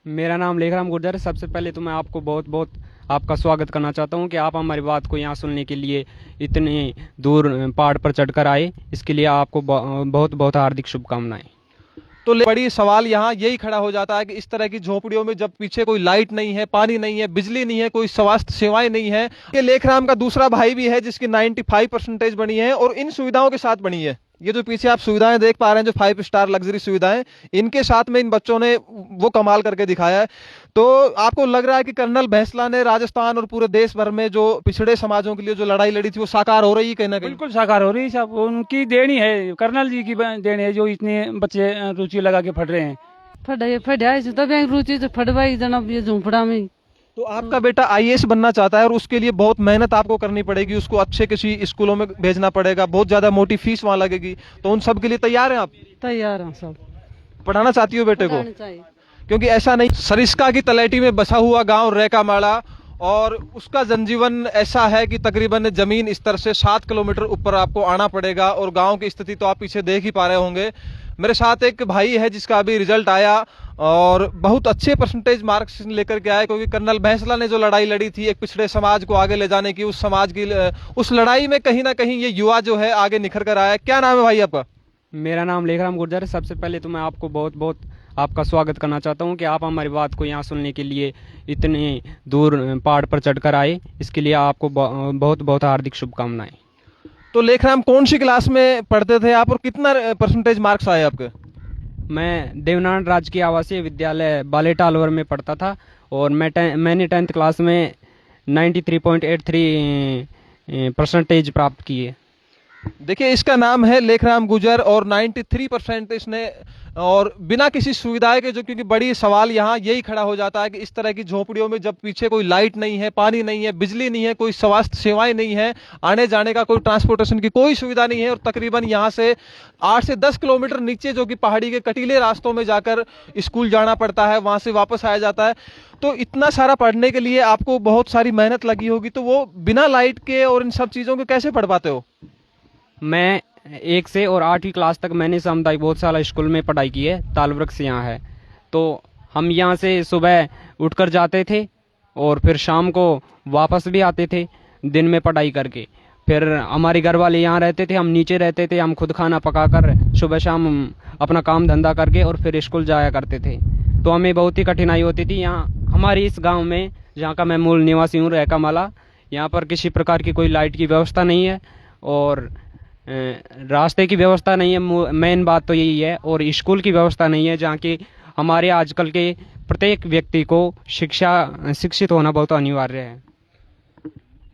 मेरा नाम लेखराम गुर्जर है। सबसे पहले तो मैं आपको बहुत बहुत आपका स्वागत करना चाहता हूं कि आप हमारी बात को यहाँ सुनने के लिए इतनी दूर पहाड़ पर चढ़कर आए। इसके लिए आपको बहुत बहुत हार्दिक शुभकामनाएं। तो बड़ी सवाल यहाँ यही खड़ा हो जाता है कि इस तरह की झोपड़ियों में जब पीछे कोई लाइट नहीं है, पानी नहीं है, बिजली नहीं है, कोई स्वास्थ्य सेवाएं नहीं है। ये लेखराम का दूसरा भाई भी है जिसकी 95% बनी है और इन सुविधाओं के साथ बनी है। ये जो पीछे आप सुविधाएं देख पा रहे हैं, जो 5 स्टार लग्जरी सुविधाएं, इनके साथ में इन बच्चों ने वो कमाल करके दिखाया है। तो आपको लग रहा है कि कर्नल बैंसला ने राजस्थान और पूरे देश भर में जो पिछड़े समाजों के लिए जो लड़ाई लड़ी थी वो साकार हो रही है कहीं ना कहीं? बिल्कुल साकार हो रही है साहब। उनकी देन ही है, कर्नल जी की देन है जो इतने बच्चे रुचि लगा के पढ़ रहे हैं। फटाई रुचि तो फटवाई जनाब ये झूंपड़ा में। तो आपका बेटा आईएएस बनना चाहता है और उसके लिए बहुत मेहनत आपको करनी पड़ेगी, उसको अच्छे किसी स्कूलों में भेजना पड़ेगा, बहुत ज्यादा मोटी फीस वहां लगेगी। तो उन सब के लिए तैयार हैं आप? तैयार हैं सब। पढ़ाना चाहती हो बेटे को? पढ़ाना चाहिए। क्योंकि ऐसा नहीं, सरिस्का की तलहटी में बसा हुआ गांव रैकामाड़ा और उसका जनजीवन ऐसा है कि तकरीबन जमीन स्तर से 7 किलोमीटर ऊपर आपको आना पड़ेगा। और गांव की स्थिति तो आप पीछे देख ही पा रहे होंगे। मेरे साथ एक भाई है जिसका अभी रिजल्ट आया और बहुत अच्छे परसेंटेज मार्क्स लेकर के आए, क्योंकि कर्नल बैंसला ने जो लड़ाई लड़ी थी एक पिछड़े समाज को आगे ले जाने की, उस समाज की उस लड़ाई में कहीं ना कहीं ये युवा जो है आगे निखर कर आया है। क्या नाम है भाई आपका? मेरा नाम लेखराम गुर्जर है। सबसे पहले तो मैं आपको बहुत बहुत आपका स्वागत करना चाहता हूं कि आप हमारी बात को यहाँ सुनने के लिए इतनी दूर पहाड़ पर चढ़कर आए। इसके लिए आपको बहुत बहुत हार्दिक शुभकामनाएं। तो लेखराम कौन सी क्लास में पढ़ते थे आप और कितना परसेंटेज मार्क्स आए आपके? मैं देवनारायण राजकीय आवासीय विद्यालय बालेटा अलवर में पढ़ता था और मैंने 10th क्लास में 93.83 परसेंटेज प्राप्त किए। देखिए, इसका नाम है लेखराम गुजर और 93% इसने, और बिना किसी सुविधाएं के, जो क्योंकि बड़ी सवाल यहाँ यही खड़ा हो जाता है कि इस तरह की झोपड़ियों में जब पीछे कोई लाइट नहीं है, पानी नहीं है, बिजली नहीं है, कोई स्वास्थ्य सेवाएं नहीं है, आने जाने का कोई ट्रांसपोर्टेशन की कोई सुविधा नहीं है, और तकरीबन यहाँ से 8 से 10 किलोमीटर नीचे जो कि पहाड़ी के कटीले रास्तों में जाकर स्कूल जाना पड़ता है, वहां से वापस आया जाता है। तो इतना सारा पढ़ने के लिए आपको बहुत सारी मेहनत लगी होगी, तो वो बिना लाइट के और इन सब चीजों के कैसे पढ़ पाते हो? मैं 1 से और 8वीं क्लास तक मैंने सामुदायिक बोधशाला स्कूल में पढ़ाई की है। तालवृक्ष यहाँ है, तो हम यहाँ से सुबह उठकर जाते थे और फिर शाम को वापस भी आते थे दिन में पढ़ाई करके। फिर हमारे घर वाले यहाँ रहते थे, हम नीचे रहते थे। हम खुद खाना पकाकर सुबह शाम अपना काम धंधा करके और फिर स्कूल जाया करते थे। तो हमें बहुत ही कठिनाई होती थी। यहाँ हमारे इस गाँव में, जहाँ का मैं मूल निवासी हूँ, रैकामाला, यहाँ पर किसी प्रकार की कोई लाइट की व्यवस्था नहीं है और रास्ते की व्यवस्था नहीं है। मेन बात तो यही है। और स्कूल की व्यवस्था नहीं है, जहाँ की हमारे आजकल के प्रत्येक व्यक्ति को शिक्षित होना बहुत अनिवार्य है।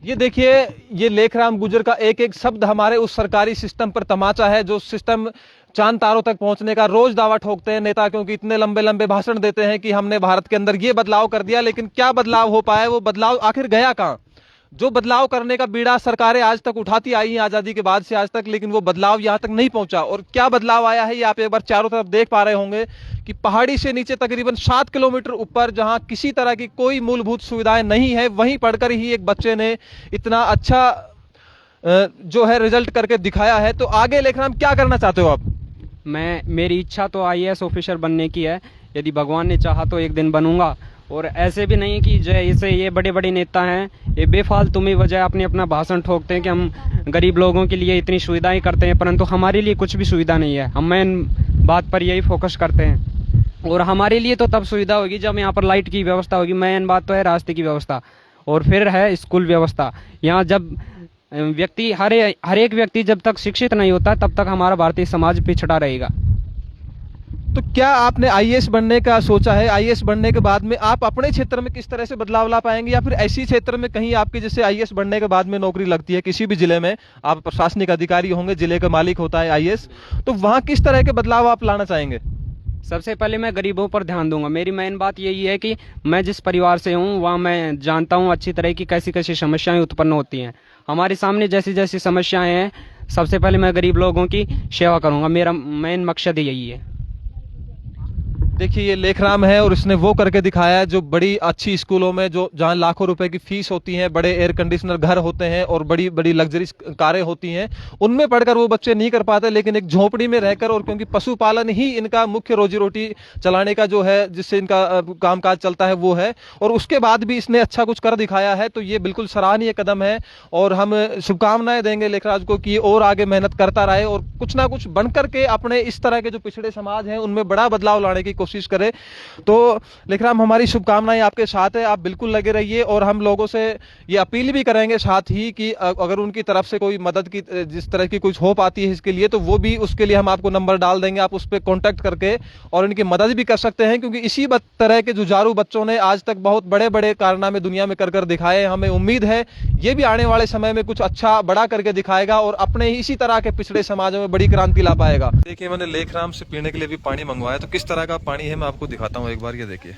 ये देखिए, ये लेखराम गुजर का एक एक शब्द हमारे उस सरकारी सिस्टम पर तमाचा है, जो सिस्टम चांद तारों तक पहुंचने का रोज दावा ठोकते हैं नेता, क्योंकि इतने लंबे लंबे भाषण देते हैं कि हमने भारत के अंदर ये बदलाव कर दिया, लेकिन क्या बदलाव हो पाया? वो बदलाव आखिर गया कहां? जो बदलाव करने का बीड़ा सरकारें आज तक उठाती आई हैं आजादी के बाद से आज तक, लेकिन वो बदलाव यहां तक नहीं पहुंचा। और क्या बदलाव आया है ये आप एक बार चारों तरफ देख पा रहे होंगे कि पहाड़ी से नीचे तकरीबन 7 किलोमीटर ऊपर, जहां किसी तरह की कोई मूलभूत सुविधाएं नहीं है, वहीं पढ़कर ही एक बच्चे ने इतना अच्छा जो है रिजल्ट करके दिखाया है। तो आगे लेखराम क्या करना चाहते हो आप? मेरी इच्छा तो आईएएस ऑफिसर बनने की है। यदि भगवान ने चाहा तो एक दिन बनूंगा। और ऐसे भी नहीं कि जैसे ये बड़े बड़े नेता हैं, ये बेफालतू में वजह अपना भाषण ठोकते हैं कि हम गरीब लोगों के लिए इतनी सुविधाएं करते हैं, परंतु हमारे लिए कुछ भी सुविधा नहीं है। हम मेन बात पर यही फोकस करते हैं। और हमारे लिए तो तब सुविधा होगी जब यहाँ पर लाइट की व्यवस्था होगी। मेन बात तो है रास्ते की व्यवस्था, और फिर है स्कूल व्यवस्था। यहाँ जब व्यक्ति हर एक व्यक्ति जब तक शिक्षित नहीं होता, तब तक हमारा भारतीय समाज पिछड़ा रहेगा। तो क्या आपने आईएएस बनने का सोचा है? आईएएस बनने के बाद में आप अपने क्षेत्र में किस तरह से बदलाव ला पाएंगे, या फिर ऐसी क्षेत्र में कहीं आपके जैसे आईएएस बनने के बाद में नौकरी लगती है किसी भी जिले में, आप प्रशासनिक अधिकारी होंगे, जिले का मालिक होता है आईएएस, तो वहां किस तरह के बदलाव आप लाना चाहेंगे? सबसे पहले मैं गरीबों पर ध्यान दूंगा। मेरी मेन बात यही है कि मैं जिस परिवार से हूँ वहाँ मैं जानता हूँ अच्छी तरह की कैसी कैसी समस्याएं उत्पन्न होती हैं। हमारे सामने जैसी जैसी समस्याएं हैं, सबसे पहले मैं गरीब लोगों की सेवा करूँगा। मेरा मेन मकसद यही है। देखिए ये लेखराम है और इसने वो करके दिखाया है जो बड़ी अच्छी स्कूलों में जो जहाँ लाखों रुपए की फीस होती है, बड़े एयर कंडीशनर घर होते हैं और बड़ी बड़ी लग्जरी कारें होती हैं, उनमें पढ़कर वो बच्चे नहीं कर पाते, लेकिन एक झोपड़ी में रहकर, और क्योंकि पशुपालन ही इनका मुख्य रोजी रोटी चलाने का जो है, जिससे इनका कामकाज चलता है वो है, और उसके बाद भी इसने अच्छा कुछ कर दिखाया है, तो ये बिल्कुल सराहनीय कदम है। और हम शुभकामनाएं देंगे लेखराज को कि और आगे मेहनत करता रहे और कुछ ना कुछ बनकर के अपने इस तरह के जो पिछड़े समाज हैं उनमें बड़ा बदलाव लाने की कोशिश करे। तो लेखराम, हमारी शुभकामनाएं आपके साथ है, आप बिल्कुल लगे रहिए। और हम लोगों से ये अपील भी करेंगे साथ ही कि अगर उनकी तरफ से कोई मदद की जिस तरह की कुछ हो पाती है इसके लिए, तो वो भी, उसके लिए हम आपको नंबर डाल देंगे, आप उस पर कॉन्टैक्ट करके और इनकी मदद भी कर सकते हैं, क्योंकि इसी तरह के जुझारू बच्चों ने आज तक बहुत बड़े बड़े कारनामे दुनिया में कर दिखाए। हमें उम्मीद है ये भी आने वाले समय में कुछ अच्छा बड़ा करके दिखाएगा और अपने इसी तरह के पिछड़े समाजों में बड़ी क्रांति ला पाएगा। देखिए मैंने लेखराम से पीने के लिए भी पानी मंगवाया, तो किस तरह का पानी है मैं आपको दिखाता हूँ एक बार। ये देखिए,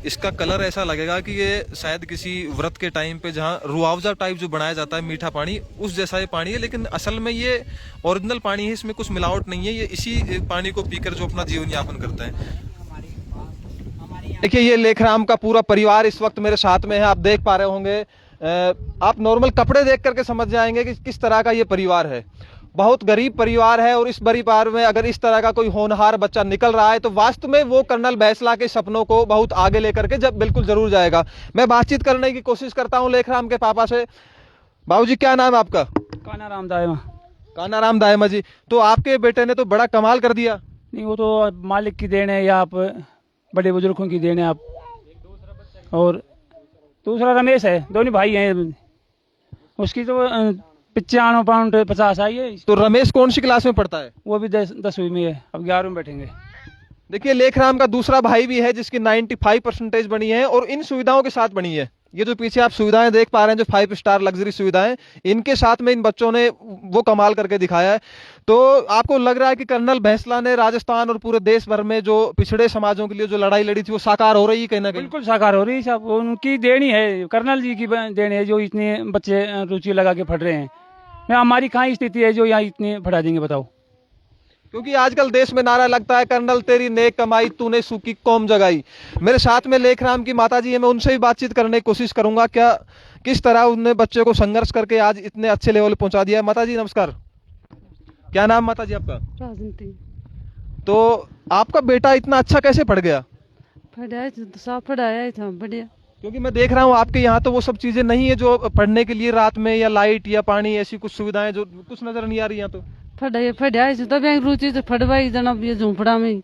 इसका कलर ऐसा लगेगा कि ये शायद किसी व्रत के टाइम पे जहाँ रुआवजा टाइप जो बनाया जाता है मीठा पानी, उस जैसा ये पानी है, लेकिन असल में ये ओरिजिनल पानी है, इसमें कुछ मिलावट नहीं है। ये इसी पानी को पीकर जो अपना जीवन यापन करते हैं। देखिए ये लेखराम का पूरा परिवार इस वक्त मेरे साथ में है, आप देख पा रहे होंगे। आप नॉर्मल कपड़े देख करके समझ जाएंगे कि किस तरह का ये परिवार है। बहुत गरीब परिवार है, और इस परिवार में अगर इस तरह का कोई होनहार बच्चा निकल रहा है तो वास्तव में वो कर्नल बैंसला के सपनों को बहुत आगे लेकर के जब बिल्कुल जरूर जाएगा। मैं बातचीत करने की कोशिश करता हूं लेखराम के पापा से। बाबूजी, क्या नाम है आपका? कानाराम दायमा। कानाराम दायमा जी। तो आपके बेटे ने तो बड़ा कमाल कर दिया। नहीं, वो तो मालिक की देन है या आप बड़े बुजुर्गों की देन है। आप और दूसरा रमेश है, दोनों भाई हैं, उसकी तो 95.50 आई है। तो रमेश कौन सी क्लास में पढ़ता है? वो भी 10वीं में है, अब 11वीं में बैठेंगे। देखिए लेखराम का दूसरा भाई भी है जिसकी 95% बनी है और इन सुविधाओं के साथ बनी है। ये जो पीछे आप सुविधाएं देख पा रहे हैं, जो 5 स्टार लग्जरी सुविधाएं, इनके साथ में इन बच्चों ने वो कमाल करके दिखाया है। तो आपको लग रहा है कि कर्नल बैंसला ने राजस्थान और पूरे देश भर में जो पिछड़े समाजों के लिए जो लड़ाई लड़ी थी वो साकार हो रही है कहीं ना कहीं? बिल्कुल साकार हो रही है साहब, उनकी देनी है, कर्नल जी की देनी है जो इतने बच्चे रुचि लगा के पढ़ रहे हैं। हमारी कहाँ स्थिति है जो यहाँ इतने पढ़ा देंगे, बताओ। क्योंकि आजकल देश में नारा लगता है, कर्नल तेरी नेक कमाई तूने सूखी कौम जगाई। मेरे साथ में लेखराम की माता जी है, मैं उनसे भी बातचीत करने की कोशिश करूंगा क्या किस तरह उन्होंने बच्चे को संघर्ष करके आज इतने अच्छे लेवल पे पहुंचा दिया। माता जी नमस्कार, क्या नाम माता जी आपका? राजनीति तो आपका बेटा इतना अच्छा कैसे पढ़ गया? पढ़ाया तो सब पढ़ाया था बढ़िया। क्योंकि मैं देख रहा हूँ आपके यहाँ तो वो सब चीजें नहीं है जो पढ़ने के लिए रात में या लाइट या पानी ऐसी कुछ सुविधाएं जो कुछ नजर नहीं आ रही यहाँ तो। पढ़ाया तो बैंक रुचि तो पढ़वाई जना ये झोंपड़ा में।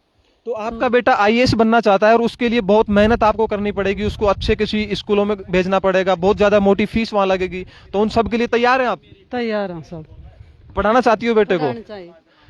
तो आपका बेटा आईएएस बनना चाहता है और उसके लिए बहुत मेहनत आपको करनी पड़ेगी, उसको अच्छे किसी स्कूलों में भेजना पड़ेगा, बहुत ज्यादा मोटी फीस वहां लगेगी, तो उन सब के लिए तैयार हैं आप? तैयार हैं सब। पढ़ाना चाहती हो बेटे को?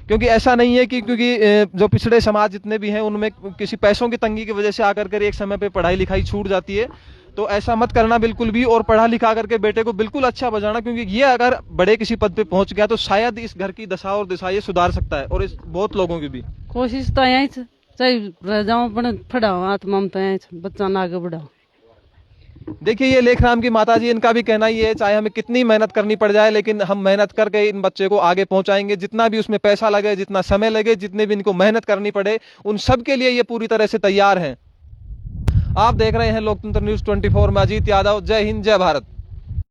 क्योंकि ऐसा नहीं है कि क्योंकि जो पिछड़े समाज जितने भी हैं उनमें किसी पैसों की तंगी की वजह से आकर कर एक समय पे पढ़ाई लिखाई छूट जाती है, तो ऐसा मत करना बिल्कुल भी, और पढ़ा लिखा करके बेटे को बिल्कुल अच्छा बजाना, क्योंकि ये अगर बड़े किसी पद पे पहुंच गया तो शायद इस घर की दशा और दिशा ये सुधार सकता है, और इस बहुत लोगों की भी कोशिश तो यही चाहे रह जाऊं पढ़ाओ आत्मा में, तो बच्चा ना आगे बढ़ाओ। देखिए ये लेखराम की माता जी, इनका भी कहना ही है, चाहे हमें कितनी मेहनत करनी पड़ जाए लेकिन हम मेहनत करके इन बच्चे को आगे पहुंचाएंगे, जितना भी उसमें पैसा लगे, जितना समय लगे, जितने भी इनको मेहनत करनी पड़े, उन सब के लिए ये पूरी तरह से तैयार हैं। आप देख रहे हैं लोकतंत्र न्यूज 24 में अजीत यादव। जय हिंद, जय भारत।